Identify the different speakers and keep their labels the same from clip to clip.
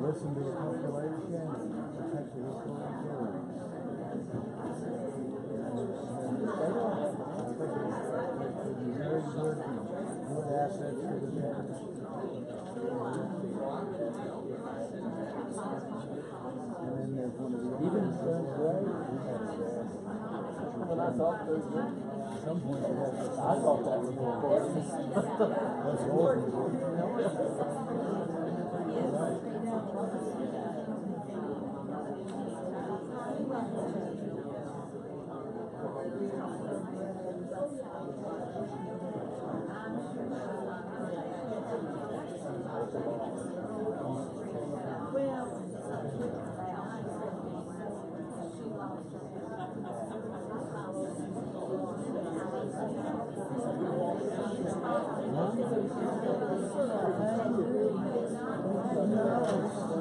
Speaker 1: Listen to the compilation, protect the recording. Very good assets for the business. And then there's one of the even when I thought those were some point I thought that was that's old.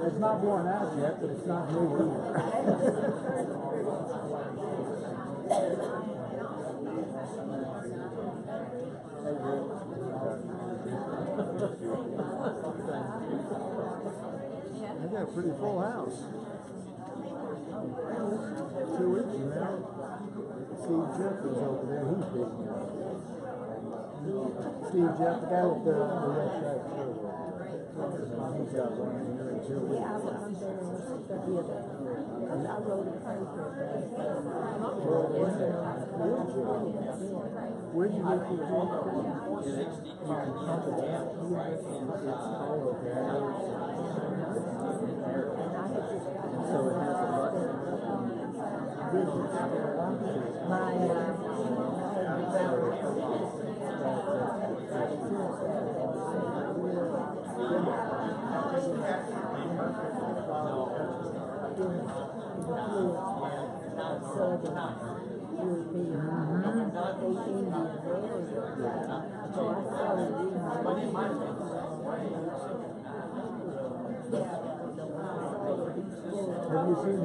Speaker 1: It's not worn out yet, but it's not new either. They got a pretty full house. 2 weeks from now, Steve Jeff is over there. He's big. Steve Jeff, the guy with the red stripe shirt. He's got one in here and 2 weeks.
Speaker 2: Yeah, I was there the other. And I wrote a paper.
Speaker 1: Where'd you live before?
Speaker 2: So it has a button.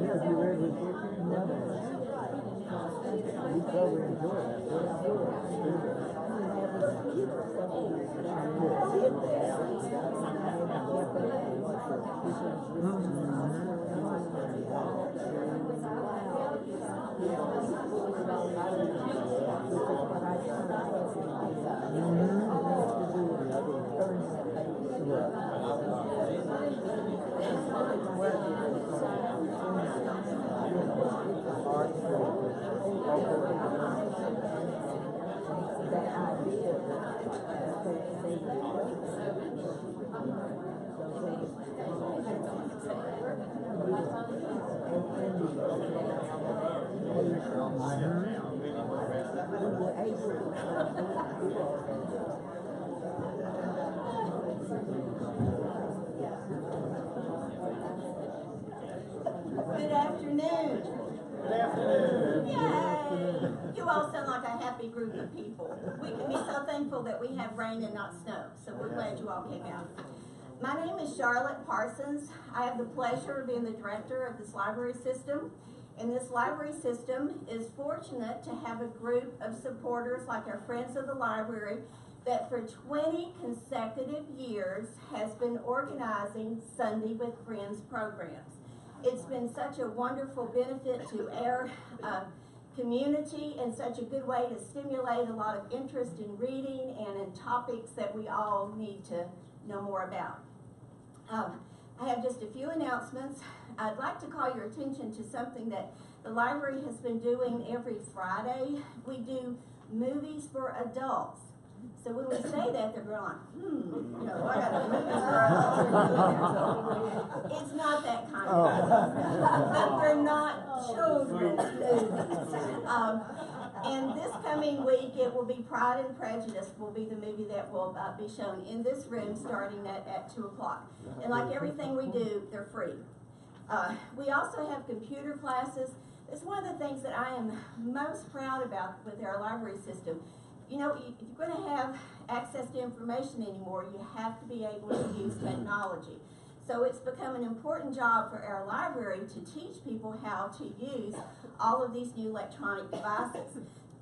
Speaker 1: Have you read his book? No. You probably enjoy that.
Speaker 3: Good afternoon.
Speaker 1: Good afternoon.
Speaker 3: Yay! You all sound like a happy group of people. We can be so thankful that we have rain and not snow, so we're glad you all came out. My name is Charlotte Parsons. I have the pleasure of being the director of this library system. And this library system is fortunate to have a group of supporters like our Friends of the Library that for 20 consecutive years has been organizing Sunday with Friends programs. It's been such a wonderful benefit to our community and such a good way to stimulate a lot of interest in reading and in topics that we all need to know more about. I have just a few announcements. I'd like to call your attention to something that the library has been doing every Friday. We do movies for adults. So when we say that, they're going like, you know, I got a movies for adults. It's not that kind of thing. But they're not children's movies. And this coming week, it will be Pride and Prejudice will be the movie that will be shown in this room starting at 2 o'clock. And like everything we do, they're free. We also have computer classes. It's one of the things that I am most proud about with our library system. You know, if you're going to have access to information anymore, you have to be able to use technology. So it's become an important job for our library to teach people how to use all of these new electronic devices.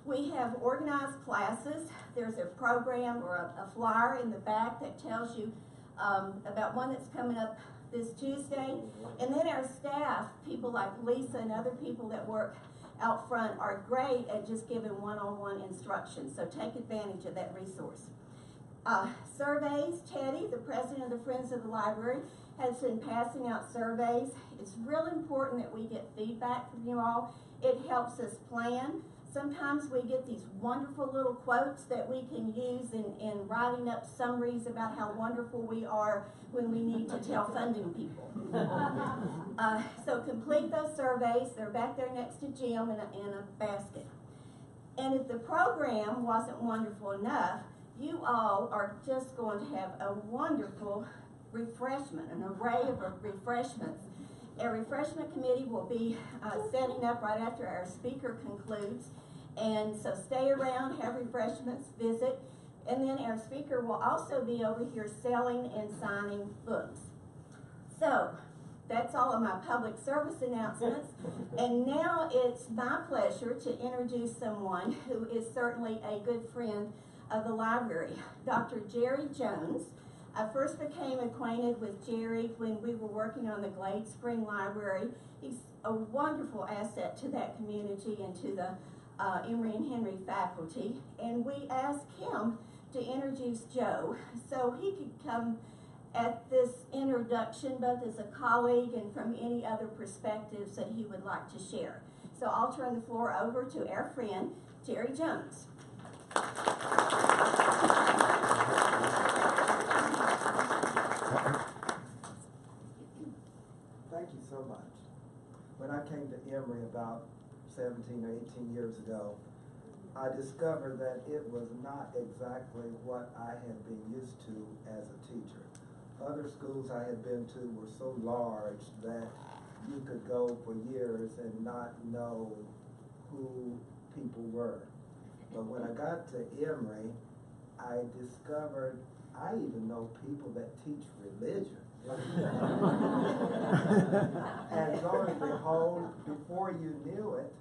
Speaker 3: We have organized classes. There's a program or a flyer in the back that tells you about one that's coming up this Tuesday. And then our staff, people like Lisa and other people that work out front, are great at just giving one-on-one instruction. So take advantage of that resource. Surveys, Teddy, the president of the Friends of the Library, has been passing out surveys. It's really important that we get feedback from you all. It helps us plan. Sometimes we get these wonderful little quotes that we can use in writing up summaries about how wonderful we are when we need to tell funding people. So complete those surveys. They're back there next to Jim in a basket. And if the program wasn't wonderful enough, you all are just going to have a wonderful refreshment, an array of refreshments. A refreshment committee will be setting up right after our speaker concludes. And so stay around, have refreshments, visit. And then our speaker will also be over here selling and signing books. So that's all of my public service announcements. And now it's my pleasure to introduce someone who is certainly a good friend of the library, Dr. Jerry Jones. I first became acquainted with Jerry when we were working on the Glade Spring Library. He's a wonderful asset to that community and to the Emory and Henry faculty. And we asked him to introduce Joe so he could come at this introduction both as a colleague and from any other perspectives that he would like to share. So I'll turn the floor over to our friend, Jerry Jones.
Speaker 4: Thank you so much. When I came to Emory about 17 or 18 years ago, I discovered that it was not exactly what I had been used to as a teacher. Other schools I had been to were so large that you could go for years and not know who people were. But when I got to Emory, I discovered I even know people that teach religion. And lo and behold, before you knew it,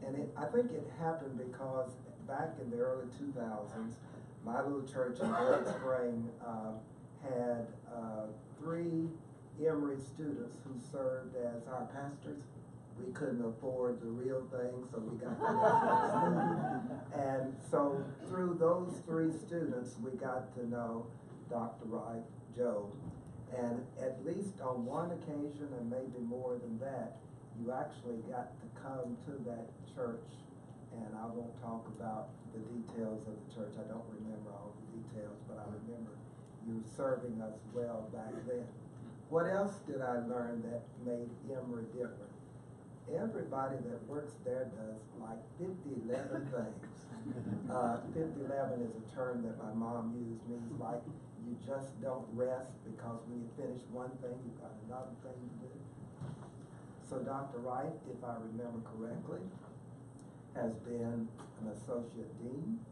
Speaker 4: and I think it happened because back in the early 2000s, my little church in Glade Spring had 3 Emory students who served as our pastors. We couldn't afford the real thing, so we got and so through those 3 students, we got to know Dr. Reiff, Joe. And at least on one occasion, and maybe more than that, you actually got to come to that church. And I won't talk about the details of the church. I don't remember all the details, but I remember you serving us well back then. What else did I learn that made Emory different? Everybody that works there does like 50-11 things. 50-11 is a term that my mom used, means like you just don't rest because when you finish one thing, you've got another thing to do. So Dr. Reiff, if I remember correctly, has been an associate dean.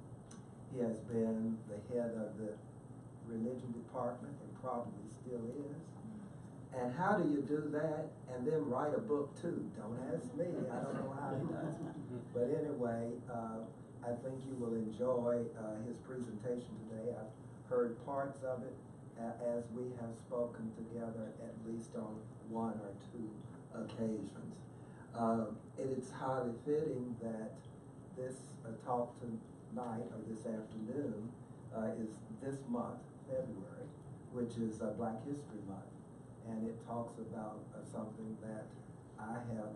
Speaker 4: He has been the head of the religion department and probably still is. And how do you do that and then write a book too? Don't ask me, I don't know how he does it. But anyway, I think you will enjoy his presentation today. I've heard parts of it as we have spoken together at least on 1 or 2 occasions. It is highly fitting that this talk tonight or this afternoon is this month, February, which is Black History Month. And it talks about something that I have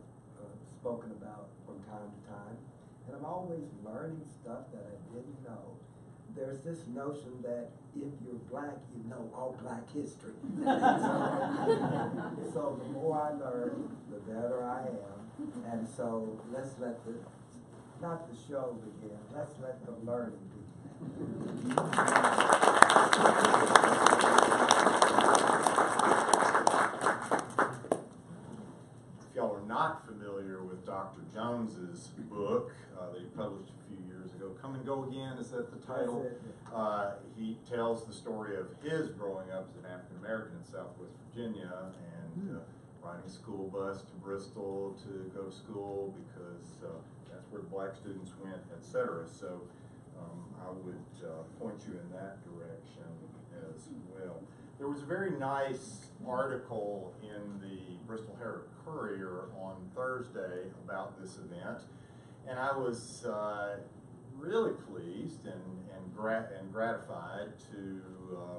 Speaker 4: spoken about from time to time. And I'm always learning stuff that I didn't know. There's this notion that if you're black, you know all black history. So the more I learn, the better I am. And so let's let not the show begin, let's let the learning begin.
Speaker 5: If y'all are not familiar with Dr. Jones's book, that he published a few years ago. Come and Go Again, is that the title? He tells the story of his growing up as an African American in Southwest Virginia and riding a school bus to Bristol to go to school because that's where the black students went, etc. So I would point you in that direction as well. There was a very nice article in the Bristol Herald Courier on Thursday about this event, and I was really pleased and gratified to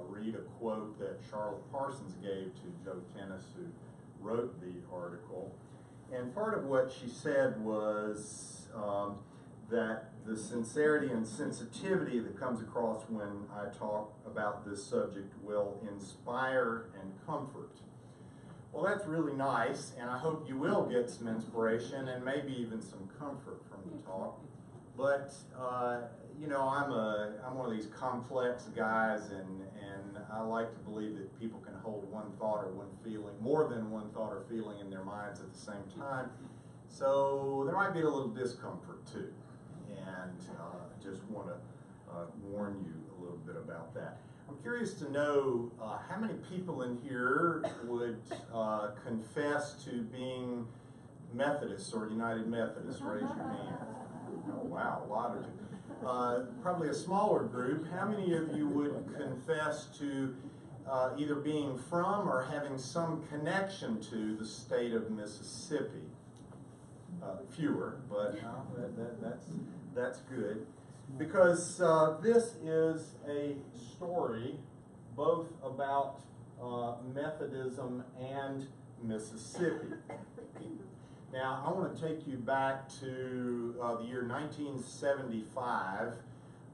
Speaker 5: read a quote that Charlotte Parsons gave to Joe Tennis, who wrote the article. And part of what she said was that the sincerity and sensitivity that comes across when I talk about this subject will inspire and comfort. Well, that's really nice, and I hope you will get some inspiration and maybe even some comfort from the talk. But you know, I'm one of these complex guys, and I like to believe that people can hold one thought or one feeling, more than one thought or feeling in their minds at the same time. So there might be a little discomfort too, and I just want to warn you a little bit about that. I'm curious to know how many people in here would confess to being Methodists or United Methodists. Raise your hand. Oh, wow, a lot of you. Probably a smaller group. How many of you would confess to either being from or having some connection to the state of Mississippi? Fewer, but that's good. Because this is a story both about Methodism and Mississippi. Now, I want to take you back to the year 1975.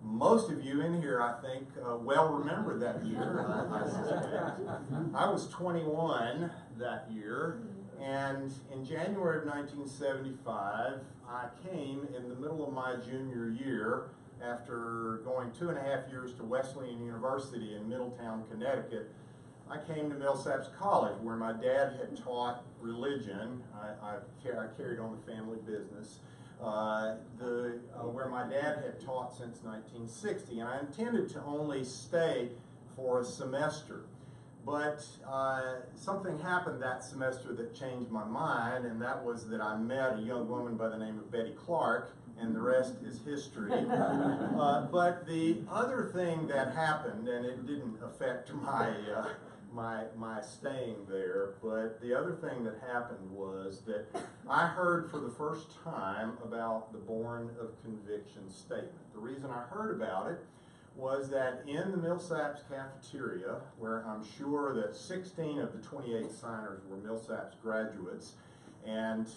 Speaker 5: Most of you in here, I think, well remember that year, I suspect. I was 21 that year, and in January of 1975, I came in the middle of my junior year after going 2.5 years to Wesleyan University in Middletown, Connecticut. I came to Millsaps College, where my dad had taught religion. I carried on the family business, where my dad had taught since 1960, and I intended to only stay for a semester. But something happened that semester that changed my mind, and that was that I met a young woman by the name of Betty Clark, and the rest is history. But the other thing that happened, and it didn't affect my staying there, but the other thing that happened was that I heard for the first time about the Born of Conviction statement. The reason I heard about it was that in the Millsaps cafeteria, where I'm sure that 16 of the 28 signers were Millsaps graduates, and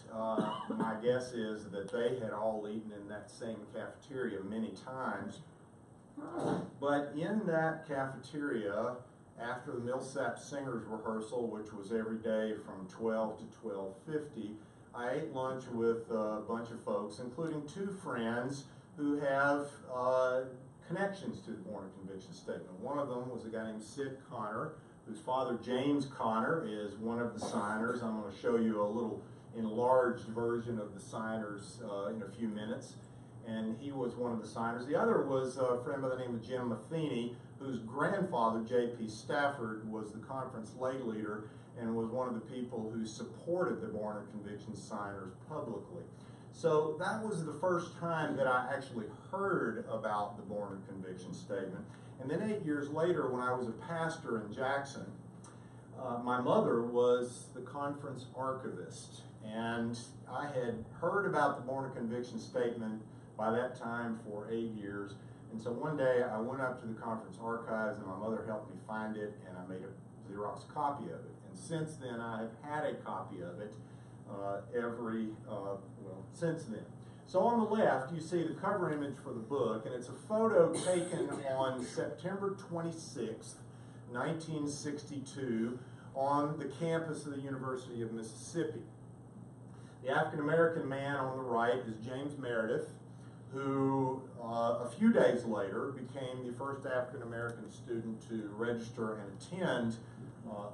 Speaker 5: my guess is that they had all eaten in that same cafeteria many times. But in that cafeteria, after the Millsaps Singers rehearsal, which was every day from 12 to 12:50, I ate lunch with a bunch of folks, including 2 friends who have connections to the Born of Conviction statement. One of them was a guy named Sid Connor, whose father, James Connor, is one of the signers. I'm going to show you a little enlarged version of the signers in a few minutes. And he was one of the signers. The other was a friend by the name of Jim Matheny, whose grandfather, J.P. Stafford, was the conference lay leader and was one of the people who supported the Born of Conviction signers publicly. So that was the first time that I actually heard about the Born of Conviction statement. And then 8 years later, when I was a pastor in Jackson, my mother was the conference archivist. And I had heard about the Born of Conviction statement by that time for 8 years. And so one day I went up to the conference archives, and my mother helped me find it, and I made a Xerox copy of it. And since then I have had a copy of it since then. So on the left you see the cover image for the book, and it's a photo taken on September 26th, 1962 on the campus of the University of Mississippi. The African-American man on the right is James Meredith, who a few days later became the first African-American student to register and attend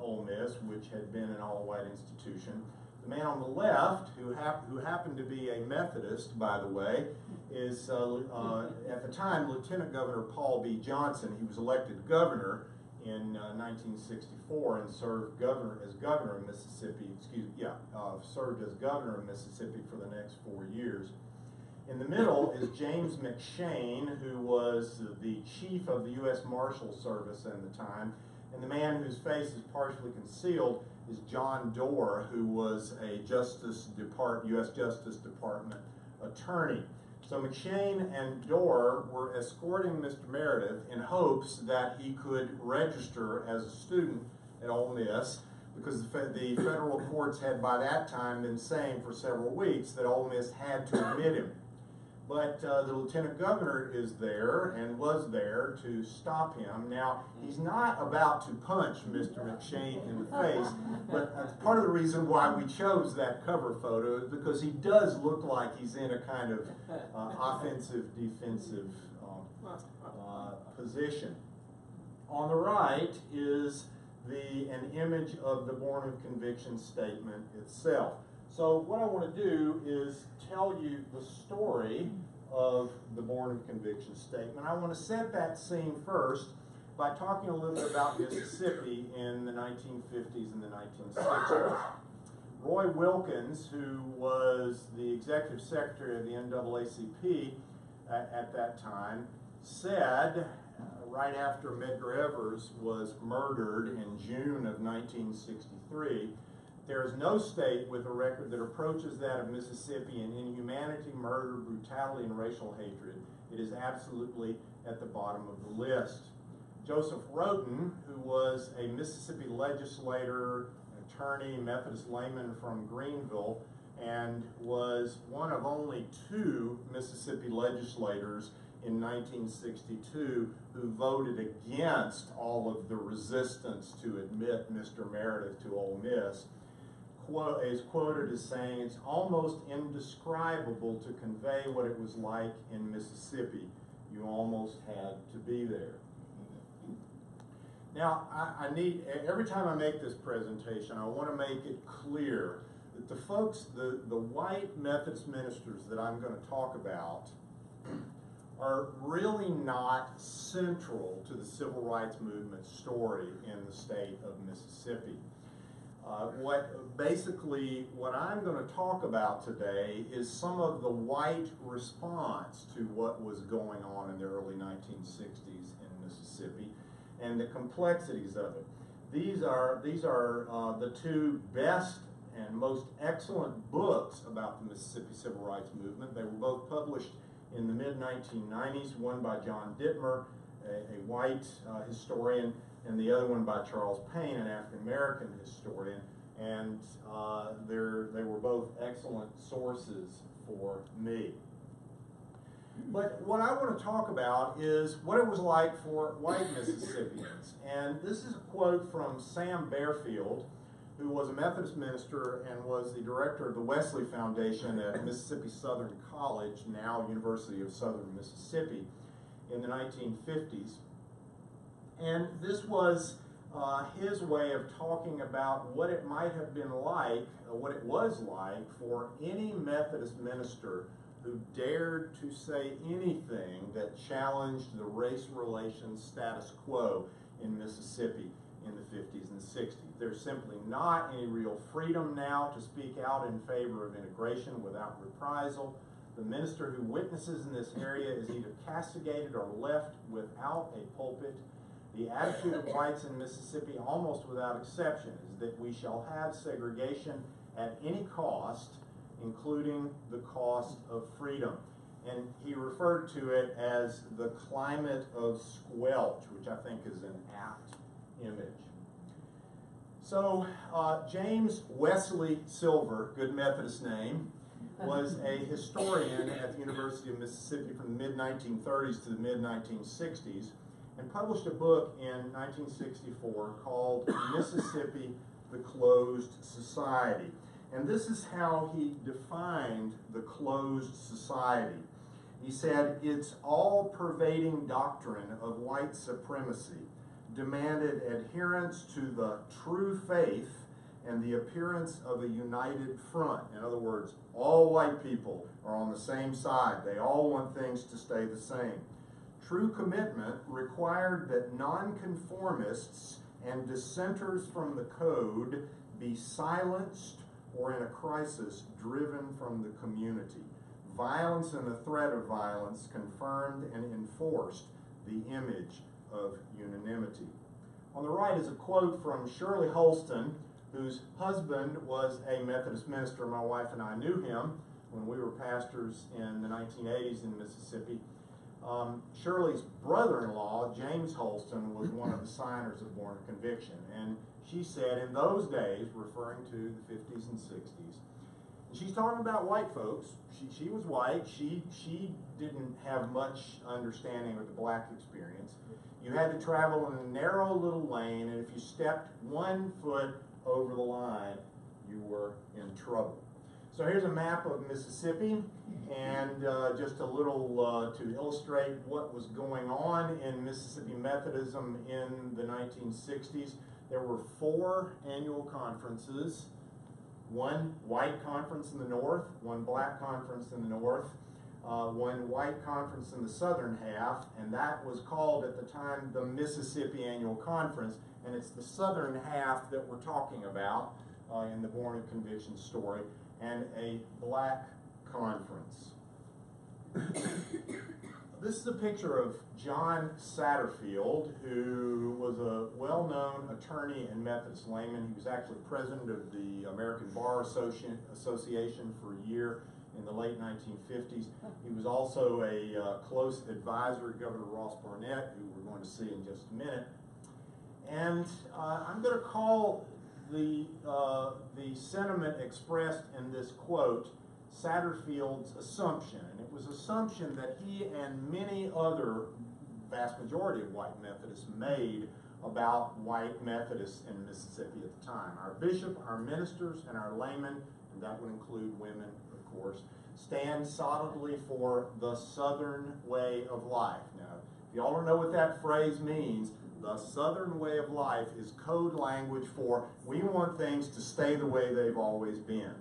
Speaker 5: Ole Miss, which had been an all-white institution. The man on the left, who happened to be a Methodist, by the way, is at the time Lieutenant Governor Paul B. Johnson. He was elected governor in 1964 and served as governor of Mississippi. Served as governor of Mississippi for the next 4 years. In the middle is James McShane, who was the chief of the U.S. Marshal Service at the time, and the man whose face is partially concealed is John Doerr, who was a U.S. Justice Department attorney. So McShane and Doerr were escorting Mr. Meredith in hopes that he could register as a student at Ole Miss, because the federal courts had by that time been saying for several weeks that Ole Miss had to admit him. But the lieutenant governor is there and was there to stop him. Now, he's not about to punch Mr. McShane in the face, but that's part of the reason why we chose that cover photo, is because he does look like he's in a kind of offensive, defensive position. On the right is an image of the Born of Conviction statement itself. So what I want to do is tell you the story of the Born of Conviction statement. I want to set that scene first by talking a little bit about Mississippi in the 1950s and the 1960s. Roy Wilkins, who was the executive secretary of the NAACP at that time, said right after Medgar Evers was murdered in June of 1963, there is no state with a record that approaches that of Mississippi in inhumanity, murder, brutality, and racial hatred. It is absolutely at the bottom of the list. Joseph Roten, who was a Mississippi legislator, attorney, Methodist layman from Greenville, and was one of only 2 Mississippi legislators in 1962 who voted against all of the resistance to admit Mr. Meredith to Ole Miss, is quoted as saying, "It's almost indescribable to convey what it was like in Mississippi. You almost had to be there." Now, I need, every time I make this presentation, I want to make it clear that the folks, the white Methodist ministers that I'm going to talk about are really not central to the civil rights movement story in the state of Mississippi. What I'm going to talk about today is some of the white response to what was going on in the early 1960s in Mississippi and the complexities of it. These are the 2 best and most excellent books about the Mississippi Civil Rights Movement. They were both published in the mid-1990s, one by John Dittmer, a white historian, and the other one by Charles Payne, an African-American historian, and they were both excellent sources for me. But what I want to talk about is what it was like for white Mississippians. And this is a quote from Sam Bearfield, who was a Methodist minister and was the director of the Wesley Foundation at Mississippi Southern College, now University of Southern Mississippi, in the 1950s. And this was his way of talking about what it might have been like, what it was like for any Methodist minister who dared to say anything that challenged the race relations status quo in Mississippi in the 50s and 60s. There's simply not any real freedom now to speak out in favor of integration without reprisal. The minister who witnesses in this area is either castigated or left without a pulpit. The attitude of whites in Mississippi, almost without exception, is that we shall have segregation at any cost, including the cost of freedom. And he referred to it as the climate of squelch, which I think is an apt image. So James Wesley Silver, good Methodist name, was a historian at the University of Mississippi from the mid-1930s to the mid-1960s, and published a book in 1964 called Mississippi, the Closed Society. And this is how he defined the closed society. He said, "Its all-pervading doctrine of white supremacy demanded adherence to the true faith and the appearance of a united front. In other words, all white people are on the same side. They all want things to stay the same. True commitment required that nonconformists and dissenters from the code be silenced or, in a crisis, driven from the community. Violence and the threat of violence confirmed and enforced the image of unanimity. On the right is a quote from Shirley Holston, whose husband was a Methodist minister. My wife and I knew him when we were pastors in the 1980s in Mississippi. Shirley's brother-in-law, James Holston, was one of the signers of Born of Conviction. And she said in those days, referring to the 50s and 60s, and she's talking about white folks. She was white. She didn't have much understanding of the black experience. You had to travel in a narrow little lane, and if you stepped 1 foot over the line, you were in trouble. So here's a map of Mississippi, and just a little to illustrate what was going on in Mississippi Methodism in the 1960s. There were 4 annual conferences, 1 white conference in the north, 1 black conference in the north, 1 white conference in the southern half, and that was called at the time the Mississippi Annual Conference, and it's the southern half that we're talking about in the Born of Conviction story, and a black conference. This is a picture of John Satterfield, who was a well-known attorney and Methodist layman. He was actually president of the American Bar Association for a year in the late 1950s. He was also a close advisor to Governor Ross Barnett, who we're going to see in just a minute. And I'm going to call the sentiment expressed in this quote Satterfield's assumption. And it was assumption that he and many other, vast majority of white Methodists, made about white Methodists in Mississippi at the time. Our bishop, our ministers, and our laymen, and that would include women, of course, stand solidly for the Southern way of life. Now, if y'all don't know what that phrase means, the Southern way of life is code language for we want things to stay the way they've always been.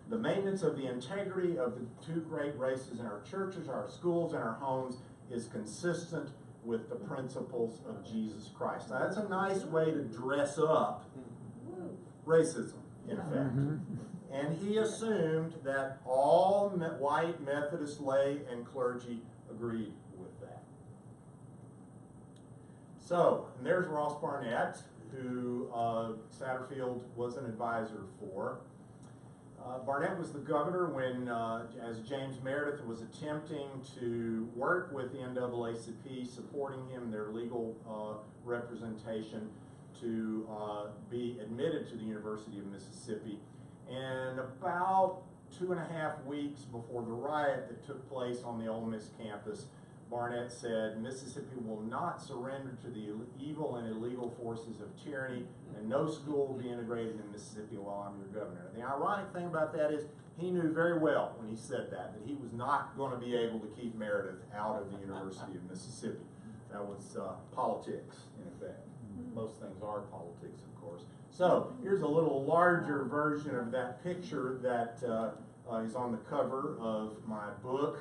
Speaker 5: The maintenance of the integrity of the 2 great races in our churches, our schools, and our homes is consistent with the principles of Jesus Christ. Now, that's a nice way to dress up racism, in effect. And he assumed that all white Methodist lay and clergy agreed with that. So, and there's Ross Barnett, who Satterfield was an advisor for. Barnett was the governor when, as James Meredith was attempting to work with the NAACP, supporting him in their legal representation to be admitted to the University of Mississippi. And about 2.5 weeks before the riot that took place on the Ole Miss campus, Barnett said, Mississippi will not surrender to the evil and illegal forces of tyranny, and no school will be integrated in Mississippi while I'm your governor. The ironic thing about that is he knew very well when he said that he was not going to be able to keep Meredith out of the University of Mississippi. That was politics, in effect. Most things are politics, of course. So here's a little larger version of that picture that is on the cover of my book.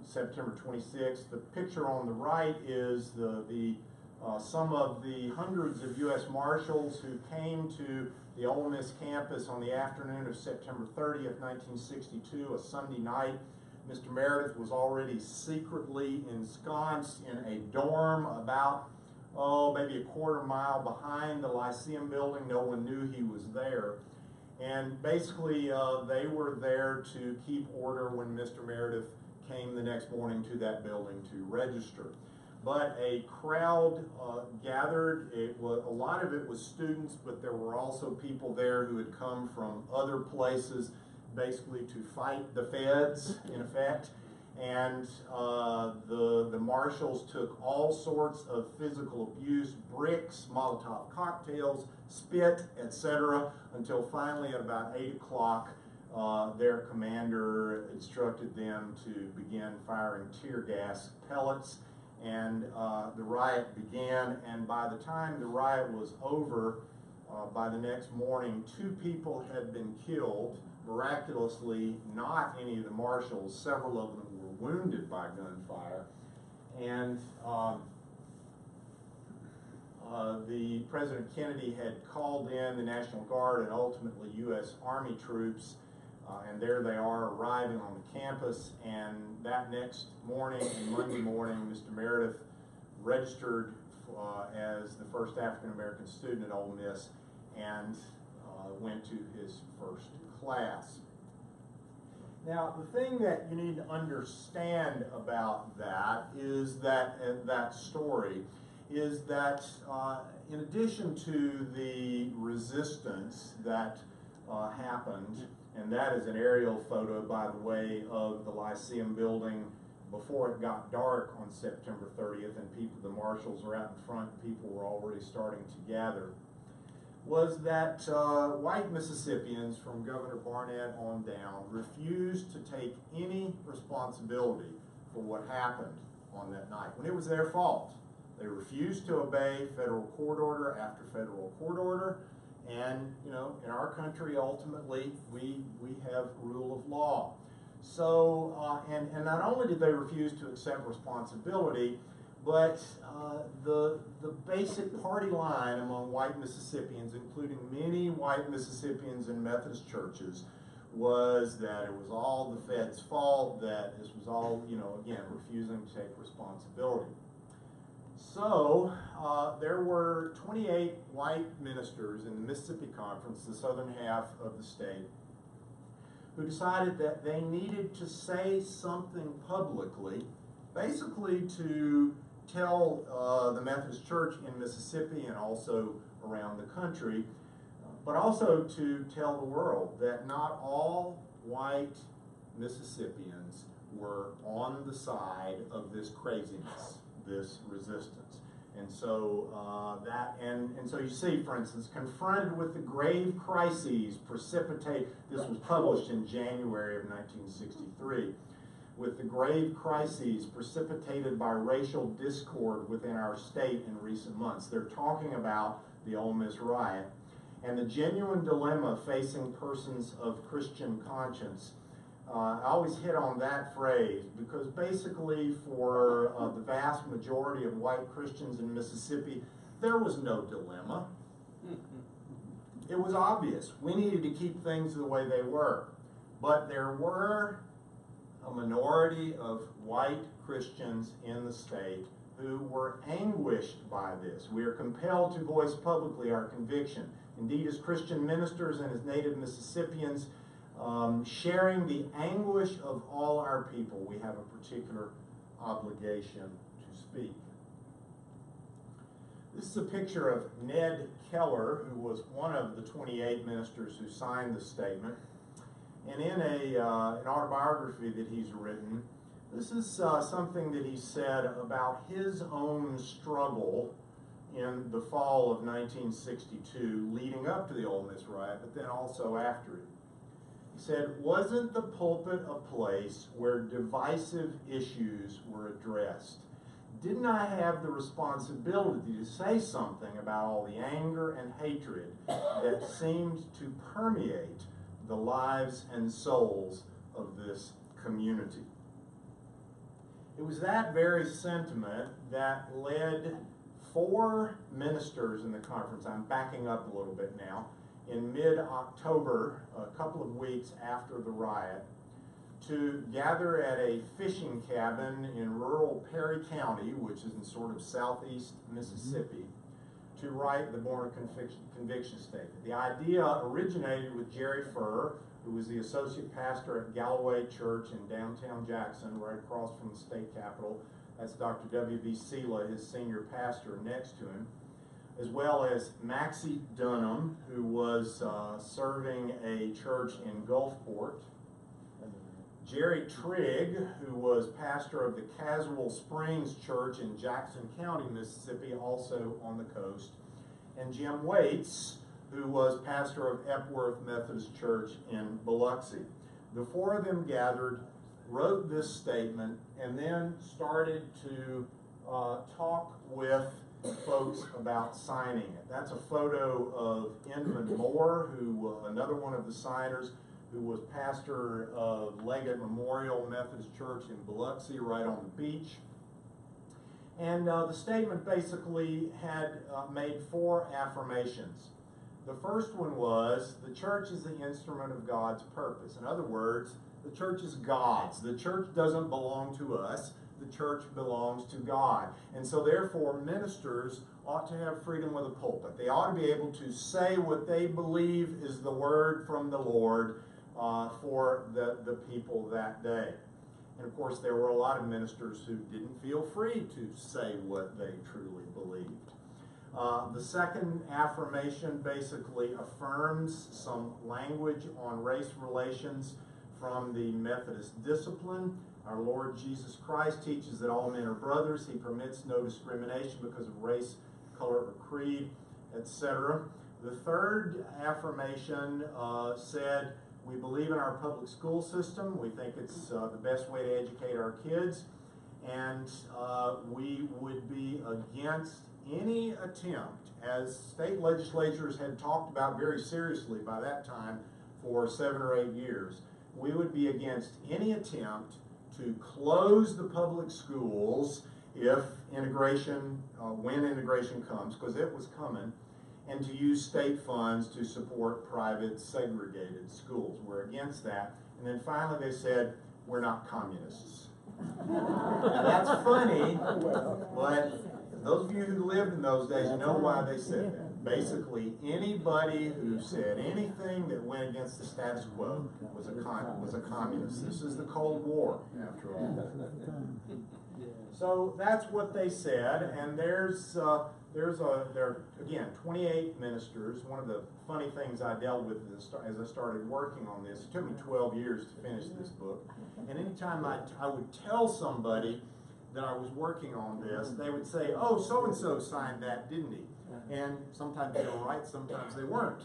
Speaker 5: September 26th. The picture on the right is some of the hundreds of U.S. Marshals who came to the Ole Miss campus on the afternoon of September 30th, 1962, a Sunday night. Mr. Meredith was already secretly ensconced in a dorm about, maybe a quarter mile behind the Lyceum building. No one knew he was there. And basically, they were there to keep order when Mr. Meredith came the next morning to that building to register. But a crowd gathered. A lot of it was students, but there were also people there who had come from other places, basically to fight the feds, in effect. And the marshals took all sorts of physical abuse, bricks, Molotov cocktails, spit, etc., until finally at about 8 o'clock, their commander instructed them to begin firing tear gas pellets, and the riot began. And by the time the riot was over, by the next morning, 2 people had been killed. Miraculously, not any of the marshals. Several of them were wounded by gunfire. And the President Kennedy had called in the National Guard and ultimately U.S. Army troops, and there they are arriving on the campus. And that next morning, Monday morning, Mr. Meredith registered as the first African-American student at Ole Miss and went to his first class. Now, the thing that you need to understand about that is that story is that in addition to the resistance that happened, and that is an aerial photo, by the way, of the Lyceum building before it got dark on September 30th, and the marshals were out in front, and people were already starting to gather, was that white Mississippians from Governor Barnett on down refused to take any responsibility for what happened on that night, when it was their fault. They refused to obey federal court order after federal court order, and in our country, ultimately, we have rule of law. So, and not only did they refuse to accept responsibility, but the basic party line among white Mississippians, including many white Mississippians in Methodist churches, was that it was all the Fed's fault, that this was all, again, refusing to take responsibility. So there were 28 white ministers in the Mississippi Conference, the southern half of the state, who decided that they needed to say something publicly, basically to tell the Methodist Church in Mississippi and also around the country, but also to tell the world that not all white Mississippians were on the side of this craziness, this resistance. And so and so you see, for instance, confronted with the grave crises this was published in January of 1963, with the grave crises precipitated by racial discord within our state in recent months. They're talking about the Ole Miss riot and the genuine dilemma facing persons of Christian conscience. I always hit on that phrase because basically for the vast majority of white Christians in Mississippi, there was no dilemma. It was obvious. We needed to keep things the way they were. But there were a minority of white Christians in the state who were anguished by this. We are compelled to voice publicly our conviction. Indeed, as Christian ministers and as native Mississippians, sharing the anguish of all our people, we have a particular obligation to speak. This is a picture of Ned Keller, who was one of the 28 ministers who signed the statement. And in an autobiography that he's written, this is something that he said about his own struggle in the fall of 1962, leading up to the Ole Miss riot, but then also after it. He said, "Wasn't the pulpit a place where divisive issues were addressed? Didn't I have the responsibility to say something about all the anger and hatred that seemed to permeate the lives and souls of this community?" It was that very sentiment that led 4 ministers in the conference, I'm backing up a little bit now, in mid-October, a couple of weeks after the riot, to gather at a fishing cabin in rural Perry County, which is in sort of southeast Mississippi, to write the Born of Conviction statement. The idea originated with Jerry Furr, who was the associate pastor at Galloway Church in downtown Jackson, right across from the state capitol. That's Dr. W.B. Sela, his senior pastor, next to him, as well as Maxie Dunham, who was serving a church in Gulfport, Jerry Trigg, who was pastor of the Caswell Springs Church in Jackson County, Mississippi, also on the coast, and Jim Waits, who was pastor of Epworth Methodist Church in Biloxi. The 4 of them gathered, wrote this statement, and then started to talk with folks about signing it. That's a photo of Inman Moore, who another one of the signers, who was pastor of Leggett Memorial Methodist Church in Biloxi, right on the beach. And the statement basically had made 4 affirmations. The first one was, the church is the instrument of God's purpose. In other words, the church is God's. The church doesn't belong to us. The church belongs to God. And so therefore, ministers ought to have freedom of the pulpit. They ought to be able to say what they believe is the word from the Lord for the people that day. And of course, there were a lot of ministers who didn't feel free to say what they truly believed. The second affirmation basically affirms some language on race relations from the Methodist discipline. Our Lord Jesus Christ teaches that all men are brothers. He permits no discrimination because of race, color, or creed, etc. The third affirmation said, we believe in our public school system. We think it's the best way to educate our kids. And we would be against any attempt, as state legislatures had talked about very seriously by that time for 7 or 8 years, we would be against any attempt to close the public schools if integration, when integration comes, because it was coming, and to use state funds to support private segregated schools. We're against that. And then finally they said, we're not communists. Now that's funny, but those of you who lived in those days, you know why they said that. Basically, anybody who said anything that went against the status quo was a communist. This is the Cold War, after all. So that's what they said, and there are, again, 28 ministers. One of the funny things I dealt with as I started working on this, it took me 12 years to finish this book, and anytime I would tell somebody that I was working on this, they would say, oh, so-and-so signed that, didn't he? And sometimes they were right, sometimes they weren't.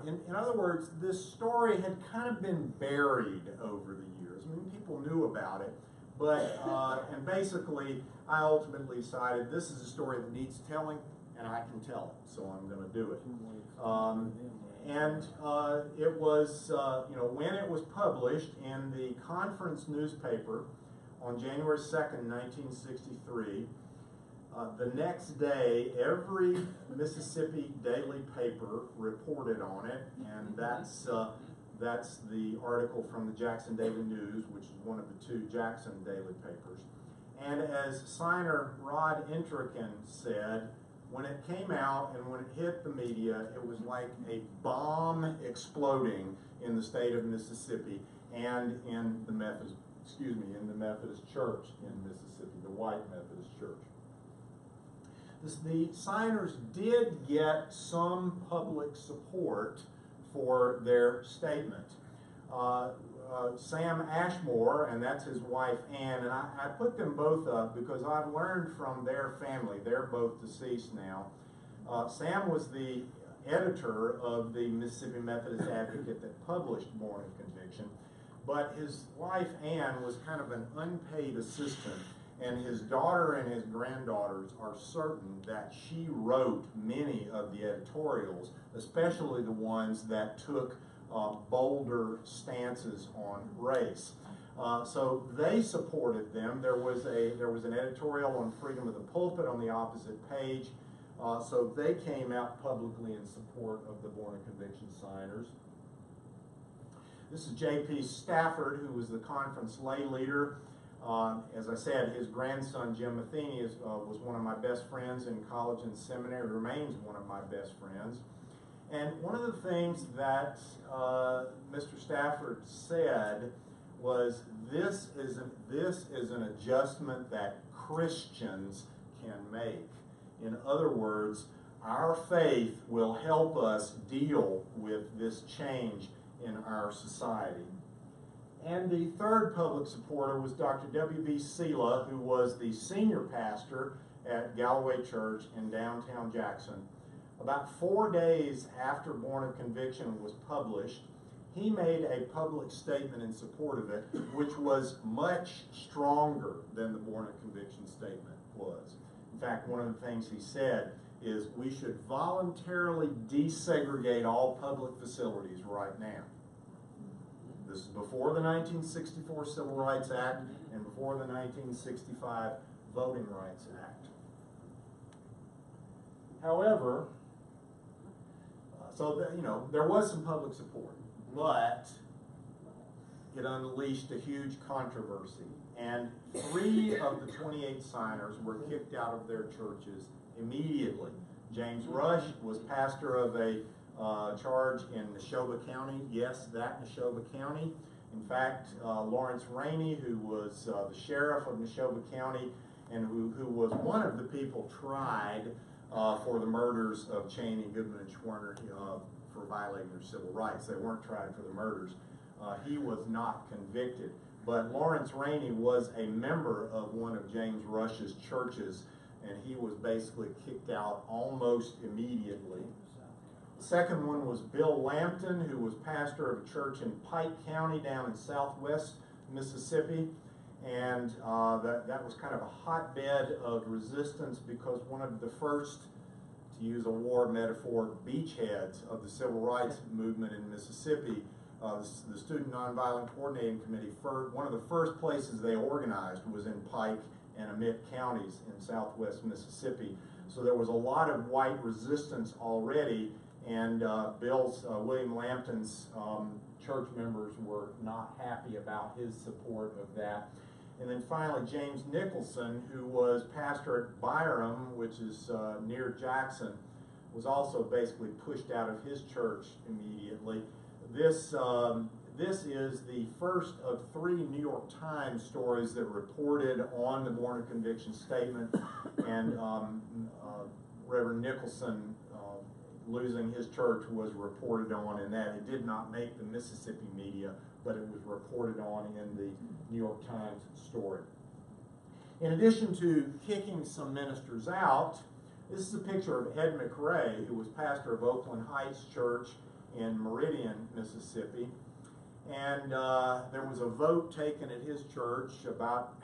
Speaker 5: In other words, this story had kind of been buried over the years. I mean, people knew about it, but, and basically, I ultimately decided this is a story that needs telling, and I can tell it, so I'm going to do it. It was, when it was published in the conference newspaper on January 2nd, 1963, the next day, every Mississippi daily paper reported on it, and that's the article from the Jackson Daily News, which is one of the 2 Jackson daily papers. And as signer Rod Intrican said, when it came out and when it hit the media, it was like a bomb exploding in the state of Mississippi and in the Methodist Church in Mississippi, the white Methodist Church. The signers did get some public support for their statement. Sam Ashmore, and that's his wife Ann, and I put them both up because I've learned from their family, they're both deceased now. Sam was the editor of the Mississippi Methodist Advocate that published Born of Conviction, but his wife Ann was kind of an unpaid assistant, and his daughter and his granddaughters are certain that she wrote many of the editorials, especially the ones that took bolder stances on race. So they supported them. There was an editorial on freedom of the pulpit on the opposite page. So they came out publicly in support of the Born of Conviction signers. This is J.P. Stafford, who was the conference lay leader. As I said, his grandson, Jim Matheny, was one of my best friends in college and seminary, remains one of my best friends. And one of the things that Mr. Stafford said was, this is an adjustment that Christians can make. In other words, our faith will help us deal with this change in our society. And the third public supporter was Dr. W.B. Sela, who was the senior pastor at Galloway Church in downtown Jackson. About 4 days after Born of Conviction was published, he made a public statement in support of it, which was much stronger than the Born of Conviction statement was. In fact, one of the things he said is we should voluntarily desegregate all public facilities right now. This is before the 1964 Civil Rights Act and before the 1965 Voting Rights Act. However, there was some public support, but it unleashed a huge controversy, and 3 of the 28 signers were kicked out of their churches immediately. James Rush was pastor of a charge in Neshoba County. Yes, that Neshoba County. In fact, Lawrence Rainey, who was the sheriff of Neshoba County and who was one of the people tried for the murders of Cheney, Goodman, and Schwerner for violating their civil rights. They weren't tried for the murders. He was not convicted. But Lawrence Rainey was a member of one of James Rush's churches, and he was basically kicked out almost immediately. The second one was Bill Lampton, who was pastor of a church in Pike County down in southwest Mississippi. And that was kind of a hotbed of resistance because one of the first, to use a war metaphor, beachheads of the civil rights movement in Mississippi, the Student Nonviolent Coordinating Committee, one of the first places they organized was in Pike and Amite counties in southwest Mississippi. So there was a lot of white resistance already, and William Lampton's church members were not happy about his support of that. And then finally, James Nicholson, who was pastor at Byram, which is near Jackson, was also basically pushed out of his church immediately. This is the first of 3 New York Times stories that reported on the Born of Conviction statement, and Reverend Nicholson losing his church was reported on in that. It did not make the Mississippi media, but it was reported on in the New York Times story. In addition to kicking some ministers out, this is a picture of Ed McRae, who was pastor of Oakland Heights Church in Meridian, Mississippi. And there was a vote taken at his church about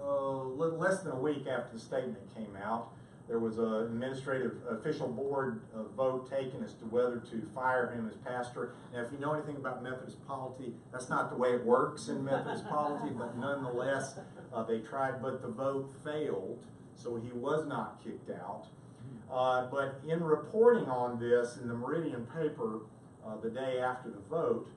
Speaker 5: less than a week after the statement came out. There was an administrative official board vote taken as to whether to fire him as pastor. Now, if you know anything about Methodist polity, that's not the way it works in Methodist polity, but nonetheless, they tried, but the vote failed, so he was not kicked out. But in reporting on this in the Meridian paper the day after the vote,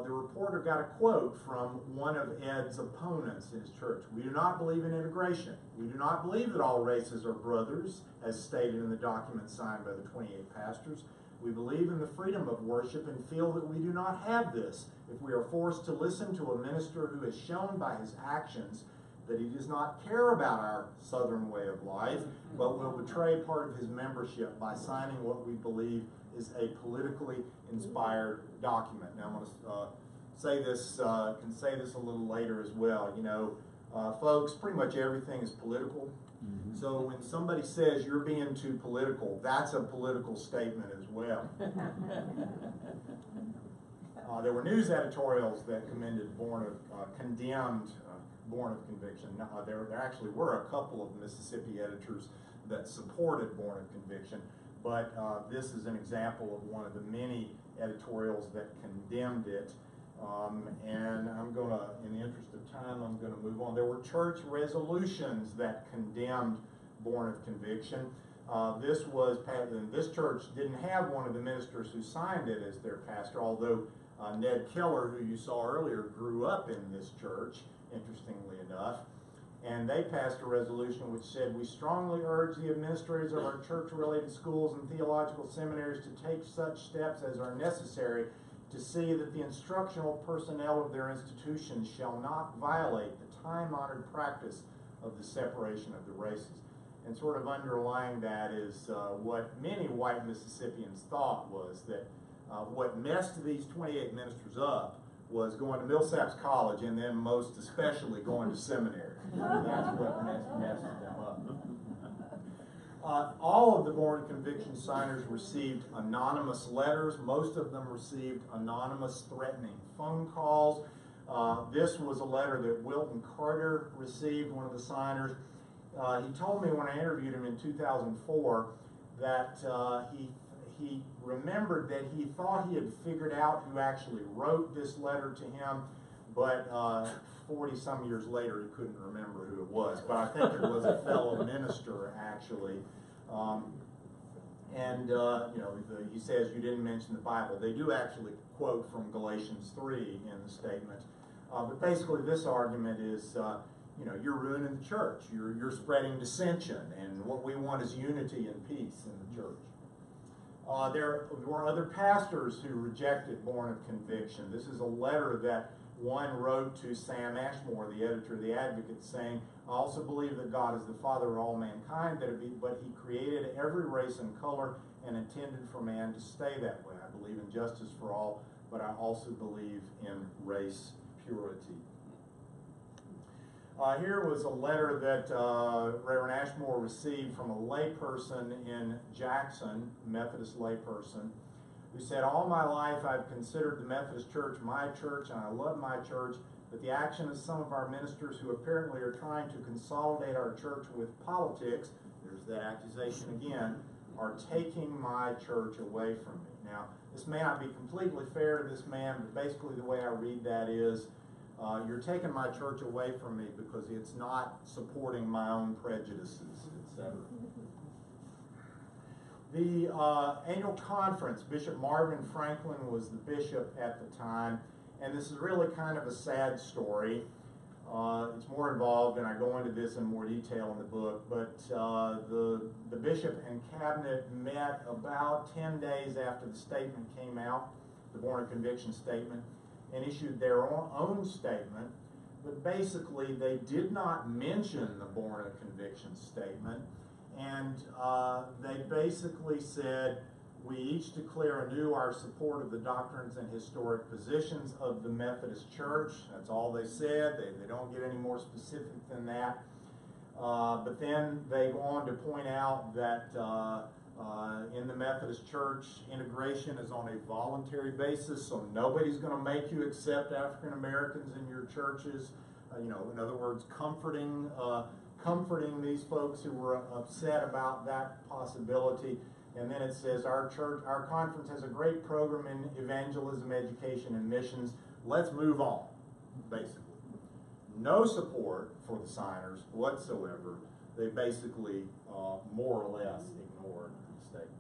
Speaker 5: the reporter got a quote from one of Ed's opponents in his church. "We do not believe in integration. We do not believe that all races are brothers, as stated in the document signed by the 28 pastors. We believe in the freedom of worship and feel that we do not have this if we are forced to listen to a minister who has shown by his actions that he does not care about our Southern way of life, but will betray part of his membership by signing what we believe is a politically inspired document." Now I'm going to say this a little later as well. You know, folks, pretty much everything is political. So when somebody says you're being too political, that's a political statement as well. There were news editorials that condemned Born of Conviction. There actually were a couple of Mississippi editors that supported Born of Conviction, but this is an example of one of the many editorials that condemned it. And I'm going to, in the interest of time, I'm going to move on. There were church resolutions that condemned Born of Conviction. This church didn't have one of the ministers who signed it as their pastor, although Ned Keller, who you saw earlier, grew up in this church, interestingly enough. And they passed a resolution which said, "We strongly urge the administrators of our church-related schools and theological seminaries to take such steps as are necessary to see that the instructional personnel of their institutions shall not violate the time-honored practice of the separation of the races." And sort of underlying that is what many white Mississippians thought was that what messed these 28 ministers up was going to Millsaps College and then most especially going to seminary. That's what messed them up. All of the Born of Conviction signers received anonymous letters. Most of them received anonymous threatening phone calls. This was a letter that Wilton Carter received, one of the signers, he told me when I interviewed him in 2004 that he remembered that he thought he had figured out who actually wrote this letter to him, but 40-some years later he couldn't remember who it was. But I think it was a fellow minister, actually. He says you didn't mention the Bible. They do actually quote from Galatians 3 in the statement. But basically this argument is, you're ruining the church. You're spreading dissension, and what we want is unity and peace in the church. There were other pastors who rejected Born of Conviction. This is a letter that one wrote to Sam Ashmore, the editor of The Advocate, saying, I also believe that God is the Father of all mankind, but he created every race and color and intended for man to stay that way. I believe in justice for all, but I also believe in race purity. Here was a letter that Reverend Ashmore received from a layperson in Jackson, Methodist layperson, who said, all my life I've considered the Methodist Church my church, and I love my church, but the action of some of our ministers who apparently are trying to consolidate our church with politics, there's that accusation again, are taking my church away from me. Now, this may not be completely fair to this man, but basically the way I read that is, you're taking my church away from me because it's not supporting my own prejudices, etc. The annual conference, Bishop Marvin Franklin was the bishop at the time, and this is really kind of a sad story. It's more involved, and I go into this in more detail in the book, but the bishop and cabinet met about 10 days after the statement came out, the Born of Conviction statement, and issued their own statement, but basically they did not mention the Born of Conviction statement, and they basically said, we each declare anew our support of the doctrines and historic positions of the Methodist Church. That's all they said. They don't get any more specific than that. But then they go on to point out that in the Methodist Church, integration is on a voluntary basis, so nobody's going to make you accept African Americans in your churches. In other words, comforting these folks who were upset about that possibility. And then it says, our conference has a great program in evangelism, education, and missions. Let's move on, basically. No support for the signers whatsoever. They basically more or less ignored the statement.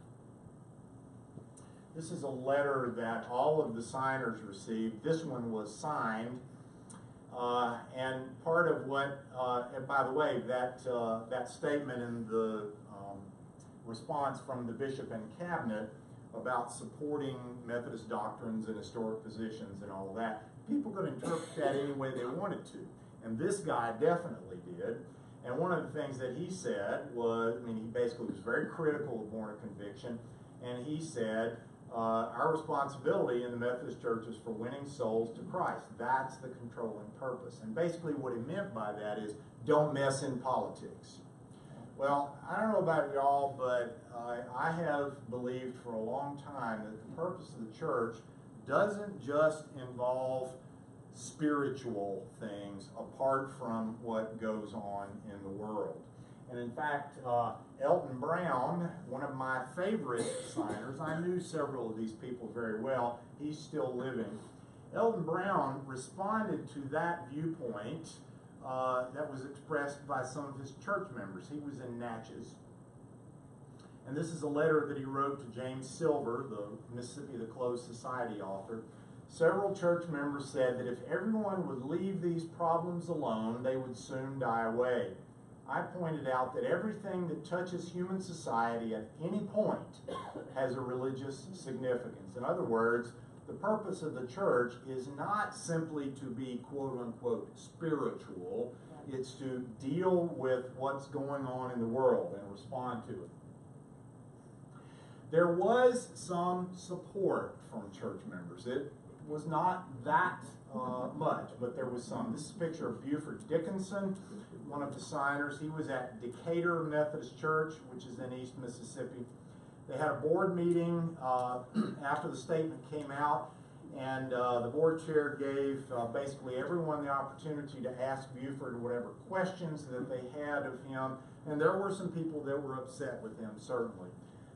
Speaker 5: This is a letter that all of the signers received. This one was signed. And part of what, and by the way, that statement in the response from the bishop and cabinet about supporting Methodist doctrines and historic positions and all of that, people could interpret that any way they wanted to. And this guy definitely did. And one of the things that he said was, he basically was very critical of Born of Conviction, and he said, our responsibility in the Methodist Church is for winning souls to Christ. That's the controlling purpose. And basically what he meant by that is, don't mess in politics. Well, I don't know about y'all, but I have believed for a long time that the purpose of the church doesn't just involve spiritual things apart from what goes on in the world. And in fact, Elton Brown, one of my favorite signers, I knew several of these people very well, he's still living. Elton Brown responded to that viewpoint that was expressed by some of his church members. He was in Natchez. And this is a letter that he wrote to James Silver, the Mississippi the Closed Society author. Several church members said that if everyone would leave these problems alone, they would soon die away. I pointed out that everything that touches human society at any point has a religious significance. In other words, the purpose of the church is not simply to be quote-unquote spiritual. It's to deal with what's going on in the world and respond to it. There was some support from church members. It was not that much, but there was some. This is a picture of Buford Dickinson, one of the signers. He was at Decatur Methodist Church, which is in East Mississippi. They had a board meeting after the statement came out, And the board chair gave basically everyone the opportunity to ask Buford whatever questions that they had of him. And there were some people that were upset with him, certainly.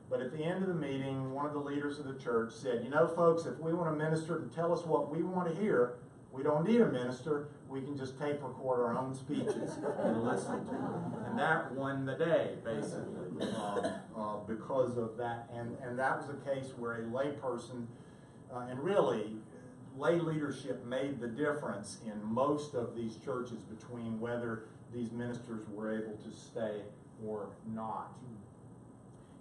Speaker 5: But at the end of the meeting, one of the leaders of the church said, you know, folks, if we want a minister to tell us what we want to hear, we don't need a minister. We can just tape record our own speeches and listen to them. And that won the day, basically, because of that. And that was a case where a layperson, and really, lay leadership made the difference in most of these churches between whether these ministers were able to stay or not.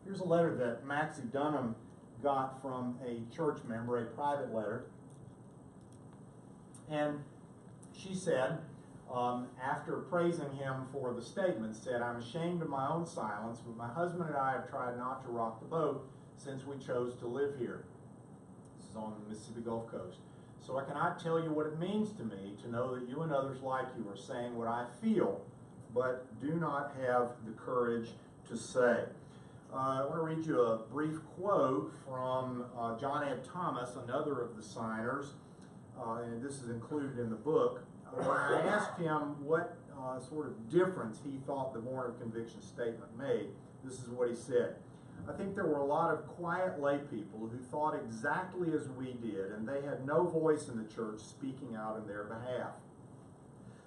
Speaker 5: Here's a letter that Maxie Dunham got from a church member, a private letter. And she said, after praising him for the statement, said, I'm ashamed of my own silence, but my husband and I have tried not to rock the boat since we chose to live here. This is on the Mississippi Gulf Coast. So I cannot tell you what it means to me to know that you and others like you are saying what I feel, but do not have the courage to say. I want to read you a brief quote from John Ed Thomas, another of the signers, and this is included in the book. When I asked him what sort of difference he thought the Born of Conviction statement made, this is what he said. I think there were a lot of quiet lay people who thought exactly as we did, and they had no voice in the church speaking out in their behalf.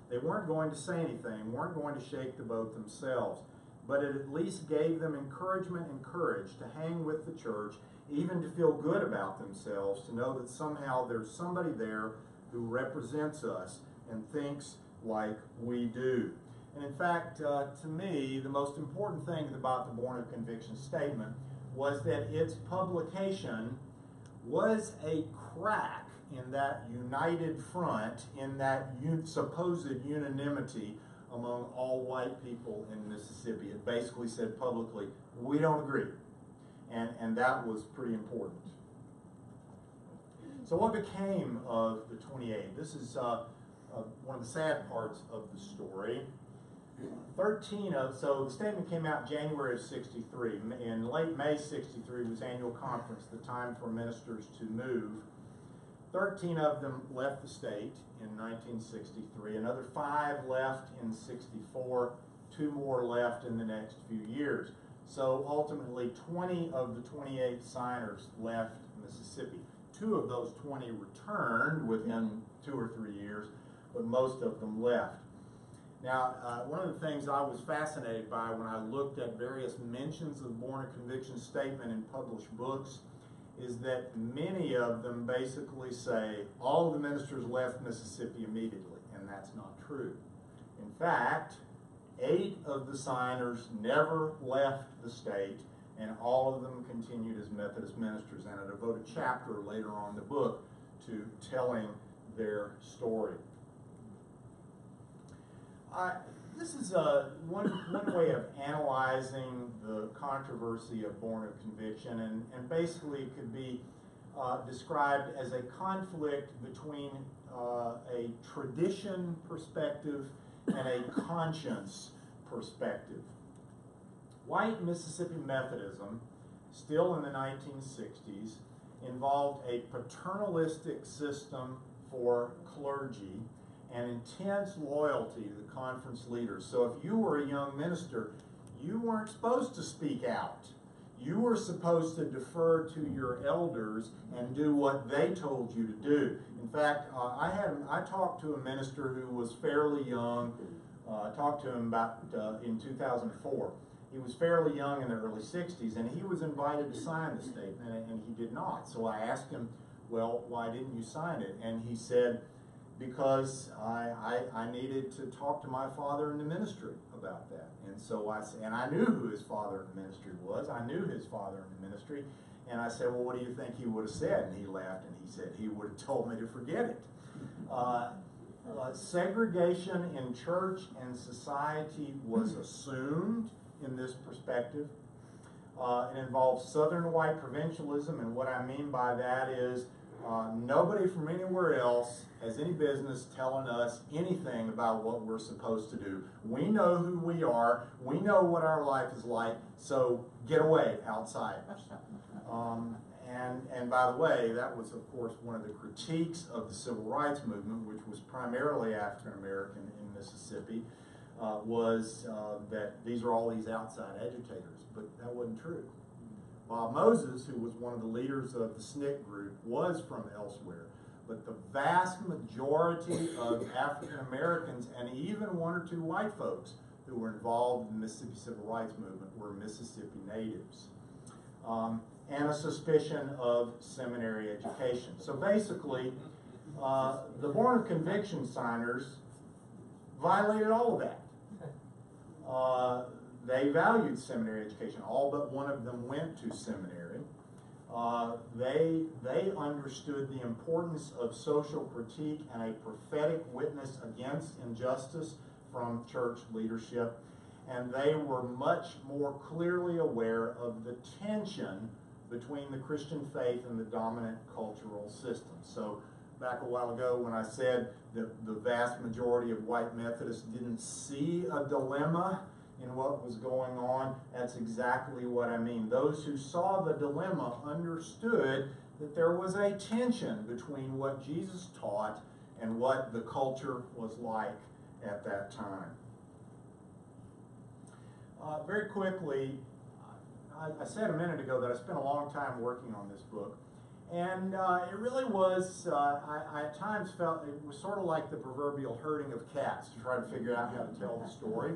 Speaker 5: They weren't going to say anything, weren't going to shake the boat themselves, but it at least gave them encouragement and courage to hang with the church, even to feel good about themselves, to know that somehow there's somebody there who represents us and thinks like we do. And in fact, to me, the most important thing about the Born of Conviction statement was that its publication was a crack in that united front, in that supposed unanimity among all white people in Mississippi. It basically said publicly, we don't agree. And that was pretty important. So what became of the 28? This is one of the sad parts of the story. So the statement came out January of 63. In late May 63 was annual conference, the time for ministers to move. 13 of them left the state in 1963. Another 5 left in 64. 2 more left in the next few years. So ultimately 20 of the 28 signers left Mississippi. 2 of those 20 returned within 2 or 3 years, but most of them left. Now, one of the things I was fascinated by when I looked at various mentions of the Born of Conviction statement in published books is that many of them basically say all of the ministers left Mississippi immediately, and that's not true. In fact, 8 of the signers never left the state, and all of them continued as Methodist ministers, and I devote a chapter later on in the book to telling their story. This is one way of analyzing the controversy of Born of Conviction, and basically it could be described as a conflict between a tradition perspective and a conscience perspective. White Mississippi Methodism, still in the 1960s, involved a paternalistic system for clergy and intense loyalty to the conference leaders. So if you were a young minister, you weren't supposed to speak out. You were supposed to defer to your elders and do what they told you to do. In fact, I talked to a minister who was fairly young. I talked to him about in 2004. He was fairly young in the early 60s, and he was invited to sign the statement, and he did not. So I asked him, well, why didn't you sign it? And he said, because I needed to talk to my father in the ministry about that. And so I knew who his father in the ministry was. I knew his father in the ministry. And I said, well, what do you think he would have said? And he laughed and he said, he would have told me to forget it. Segregation in church and society was assumed in this perspective. It involves Southern white provincialism, and what I mean by that is nobody from anywhere else has any business telling us anything about what we're supposed to do. We know who we are. We know what our life is like, so get away, outsiders. And by the way, that was, of course, one of the critiques of the Civil Rights Movement, which was primarily African American in Mississippi, was that these are all these outside agitators. But that wasn't true. Bob Moses, who was one of the leaders of the SNCC group, was from elsewhere. But the vast majority of African Americans, and even one or two white folks who were involved in the Mississippi Civil Rights Movement, were Mississippi natives. And a suspicion of seminary education. So basically, the Born of Conviction signers violated all of that. They valued seminary education. All but one of them went to seminary. They understood the importance of social critique and a prophetic witness against injustice from church leadership. And they were much more clearly aware of the tension between the Christian faith and the dominant cultural system. So back a while ago when I said that the vast majority of white Methodists didn't see a dilemma in what was going on, that's exactly what I mean. Those who saw the dilemma understood that there was a tension between what Jesus taught and what the culture was like at that time. Very quickly, I said a minute ago that I spent a long time working on this book, and it really was, I at times felt it was sort of like the proverbial herding of cats to try to figure out how to tell the story.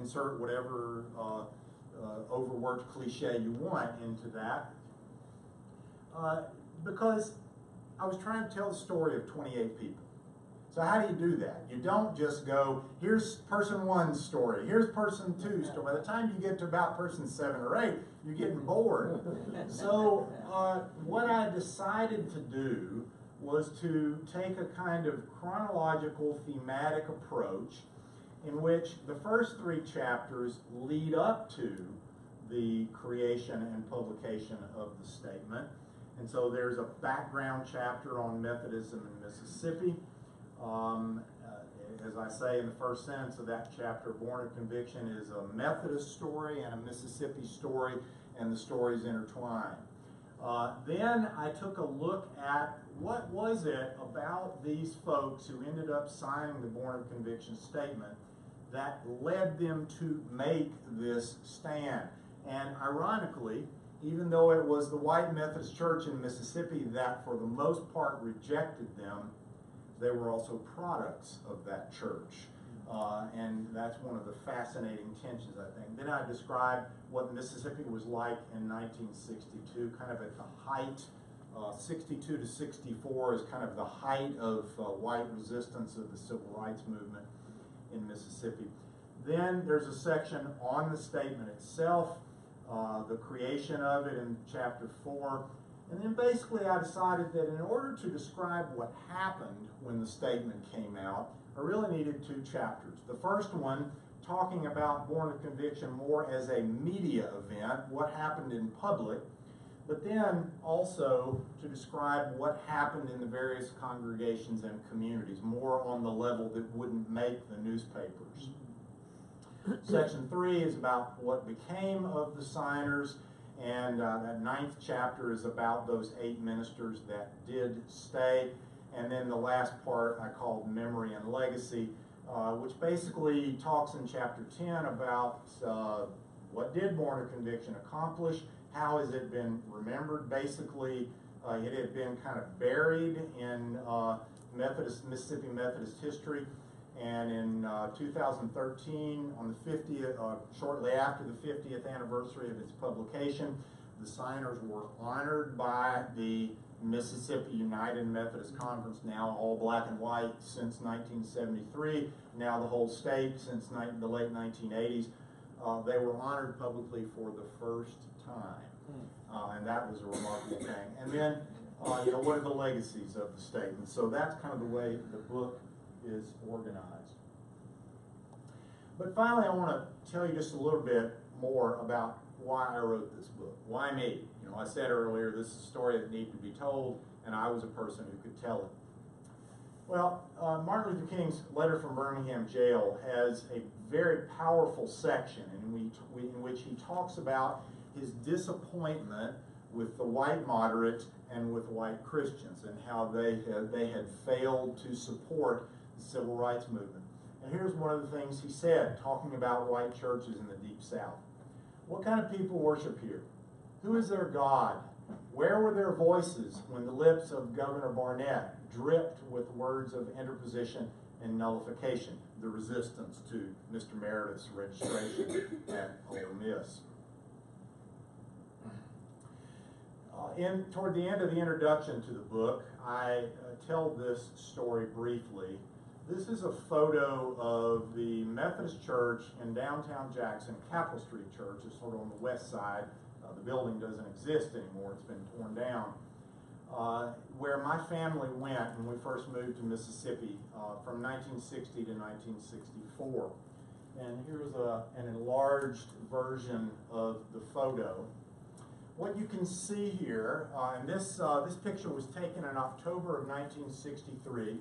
Speaker 5: Insert whatever overworked cliche you want into that. Because I was trying to tell the story of 28 people. So how do you do that? You don't just go, here's person one's story, here's person two's story. By the time you get to about person 7 or 8, you're getting bored. So what I decided to do was to take a kind of chronological thematic approach in which the first 3 chapters lead up to the creation and publication of the statement. And so there's a background chapter on Methodism in Mississippi. As I say in the first sentence of that chapter, Born of Conviction is a Methodist story and a Mississippi story, and the stories intertwine. Then I took a look at what was it about these folks who ended up signing the Born of Conviction statement that led them to make this stand. And ironically, even though it was the white Methodist Church in Mississippi that for the most part rejected them, they were also products of that church. And that's one of the fascinating tensions, I think. Then I described what Mississippi was like in 1962, kind of at the height. 62 to 64 is kind of the height of white resistance of the Civil Rights Movement in Mississippi. Then there's a section on the statement itself, the creation of it in chapter 4. And then basically I decided that in order to describe what happened when the statement came out, I really needed 2 chapters. The first one talking about Born of Conviction more as a media event, what happened in public, but then also to describe what happened in the various congregations and communities, more on the level that wouldn't make the newspapers. Section 3 is about what became of the signers, and that 9th chapter is about those 8 ministers that did stay. And then the last part I called Memory and Legacy, which basically talks in chapter 10 about what did Born of Conviction accomplish, how has it been remembered. Basically, it had been kind of buried in Mississippi Methodist history. And in 2013, on the 50th, shortly after the 50th anniversary of its publication, the signers were honored by the Mississippi United Methodist Conference, now all black and white since 1973, now the whole state since the late 1980s. They were honored publicly for the first time, and that was a remarkable thing. And then, what are the legacies of the statement? So that's kind of the way the book is organized. But finally, I want to tell you just a little bit more about why I wrote this book. Why me? I said earlier, this is a story that needed to be told, and I was a person who could tell it. Well, Martin Luther King's letter from Birmingham jail has a very powerful section in which he talks about his disappointment with the white moderates and with white Christians, and how they had failed to support the civil rights movement. And here's one of the things he said, talking about white churches in the Deep South. What kind of people worship here? Who is their God? Where were their voices when the lips of Governor Barnett dripped with words of interposition and nullification, the resistance to Mr. Meredith's registration at Ole Miss? Toward the end of the introduction to the book, I tell this story briefly. This is a photo of the Methodist Church in downtown Jackson, Capitol Street Church. It's sort of on the west side. The building doesn't exist anymore. It's been torn down. Where my family went when we first moved to Mississippi from 1960 to 1964. And here's an enlarged version of the photo. What you can see here, and this picture was taken in October of 1963.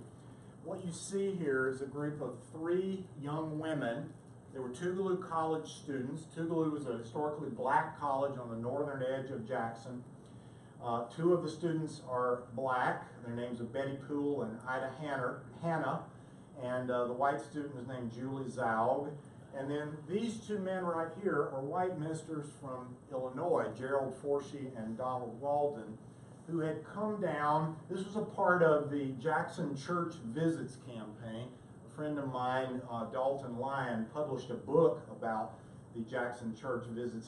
Speaker 5: What you see here is a group of 3 young women. They were Tougaloo College students. Tougaloo was a historically black college on the northern edge of Jackson. 2 of the students are black. Their names are Betty Poole and Ida Hannah. And the white student is named Julie Zaug. And then these 2 men right here are white ministers from Illinois, Gerald Forshee and Donald Walden, who had come down. This was a part of the Jackson Church Visits campaign. A friend of mine, Dalton Lyon, published a book about the Jackson Church Visits